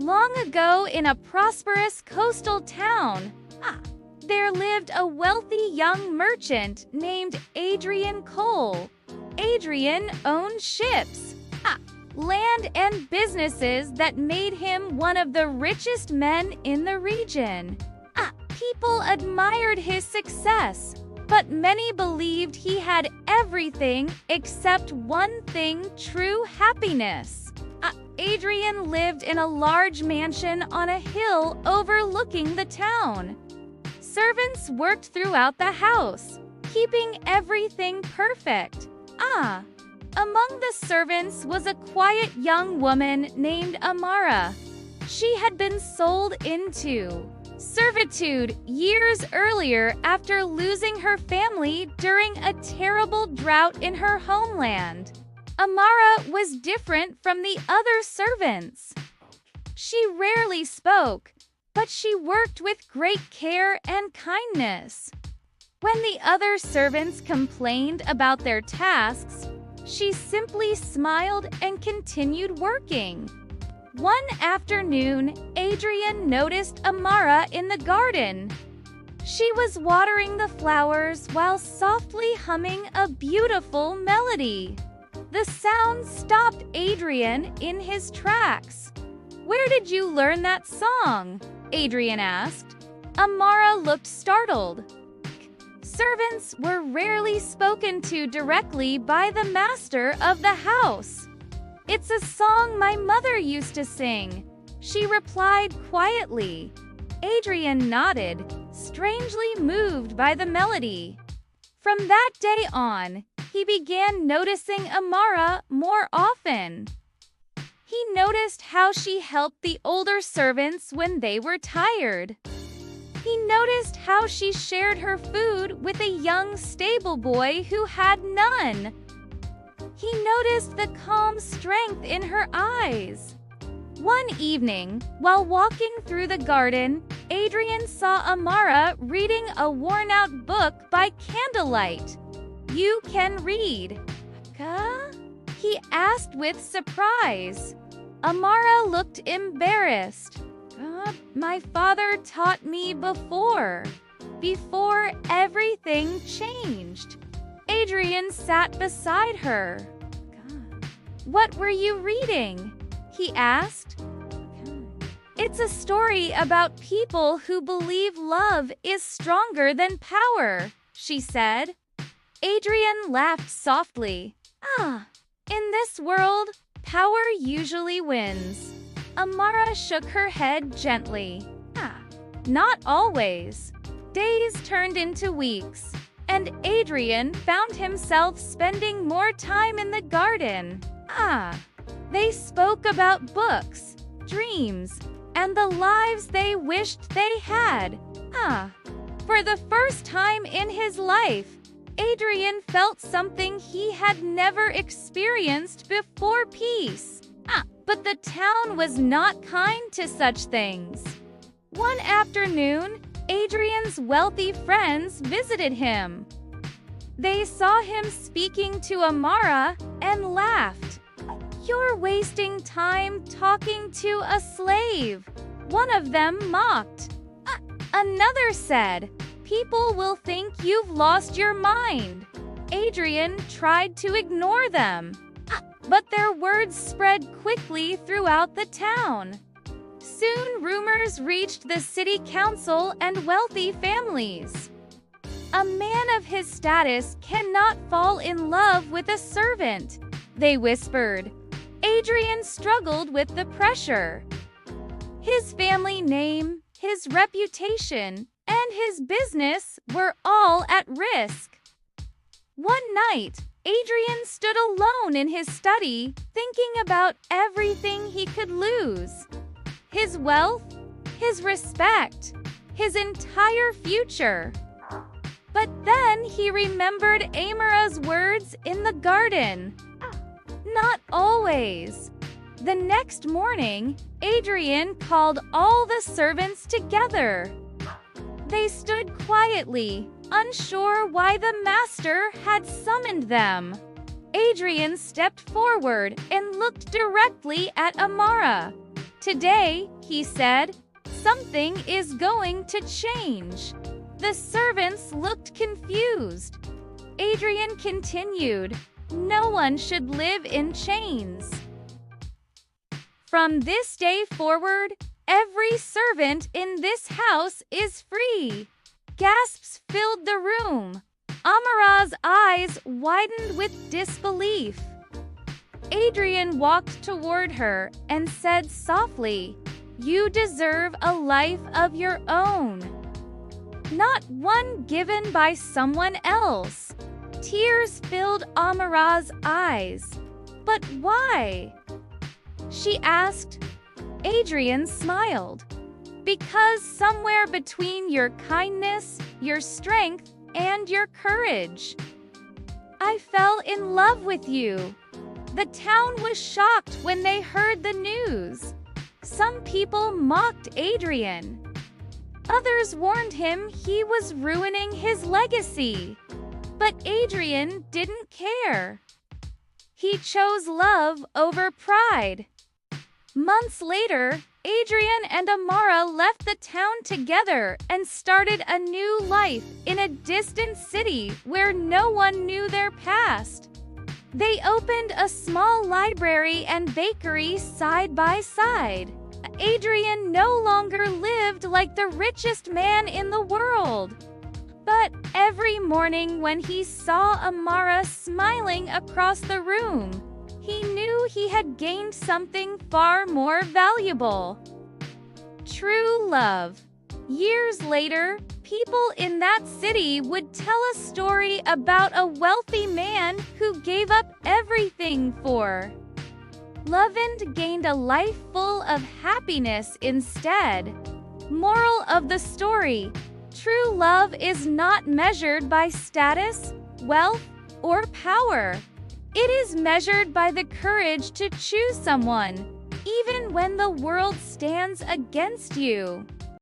Long ago in a prosperous coastal town, there lived a wealthy young merchant named Adrian Cole. Adrian owned ships, land and businesses that made him one of the richest men in the region. People admired his success, but many believed he had everything except one thing: true happiness. Adrian lived in a large mansion on a hill overlooking the town. Servants worked throughout the house, keeping everything perfect. Among the servants was a quiet young woman named Amara. She had been sold into servitude years earlier after losing her family during a terrible drought in her homeland. Amara was different from the other servants. She rarely spoke, but she worked with great care and kindness. When the other servants complained about their tasks, she simply smiled and continued working. One afternoon, Adrian noticed Amara in the garden. She was watering the flowers while softly humming a beautiful melody. The sound stopped Adrian in his tracks. "Where did you learn that song?" Adrian asked. Amara looked startled. Servants were rarely spoken to directly by the master of the house. "It's a song my mother used to sing," she replied quietly. Adrian nodded, strangely moved by the melody. From that day on, he began noticing Amara more often. He noticed how she helped the older servants when they were tired. He noticed how she shared her food with a young stable boy who had none. He noticed the calm strength in her eyes. One evening, while walking through the garden, Adrian saw Amara reading a worn-out book by candlelight. "You can read, huh?" he asked with surprise. Amara looked embarrassed. "My father taught me before everything changed." Adrian sat beside her. "What were you reading?" he asked. "It's a story about people who believe love is stronger than power," she said. Adrian laughed softly. In this world, power usually wins." Amara shook her head gently. Not always." Days turned into weeks, and Adrian found himself spending more time in the garden. They spoke about books, dreams, and the lives they wished they had. For the first time in his life, Adrian felt something he had never experienced before: peace. But the town was not kind to such things. One afternoon, Adrian's wealthy friends visited him. They saw him speaking to Amara and laughed. "You're wasting time talking to a slave," one of them mocked. Another said, "People will think you've lost your mind." Adrian tried to ignore them, but their words spread quickly throughout the town. Soon rumors reached the city council and wealthy families. "A man of his status cannot fall in love with a servant," they whispered. Adrian struggled with the pressure. His family name, his reputation, and his business were all at risk. One night, Adrian stood alone in his study, thinking about everything he could lose: his wealth, his respect, his entire future. But then he remembered Amara's words in the garden. Not always. The next morning, Adrian called all the servants together. They stood quietly, unsure why the master had summoned them. Adrian stepped forward and looked directly at Amara. "Today," he said, "something is going to change." The servants looked confused. Adrian continued, "No one should live in chains. From this day forward, every servant in this house is free." Gasps filled the room. Amara's eyes widened with disbelief. Adrian walked toward her and said softly, "You deserve a life of your own, not one given by someone else." Tears filled Amara's eyes. "But why?" she asked. Adrian smiled. "Because somewhere between your kindness, your strength, and your courage, I fell in love with you." The town was shocked when they heard the news. Some people mocked Adrian. Others warned him he was ruining his legacy. But Adrian didn't care. He chose love over pride. Months later, Adrian and Amara left the town together and started a new life in a distant city where no one knew their past. They opened a small library and bakery side by side. Adrian no longer lived like the richest man in the world. But every morning when he saw Amara smiling across the room, he knew he had gained something far more valuable: true love. Years later, people in that city would tell a story about a wealthy man who gave up everything for love and gained a life full of happiness instead. Moral of the story: true love is not measured by status, wealth, or power. It is measured by the courage to choose someone, even when the world stands against you.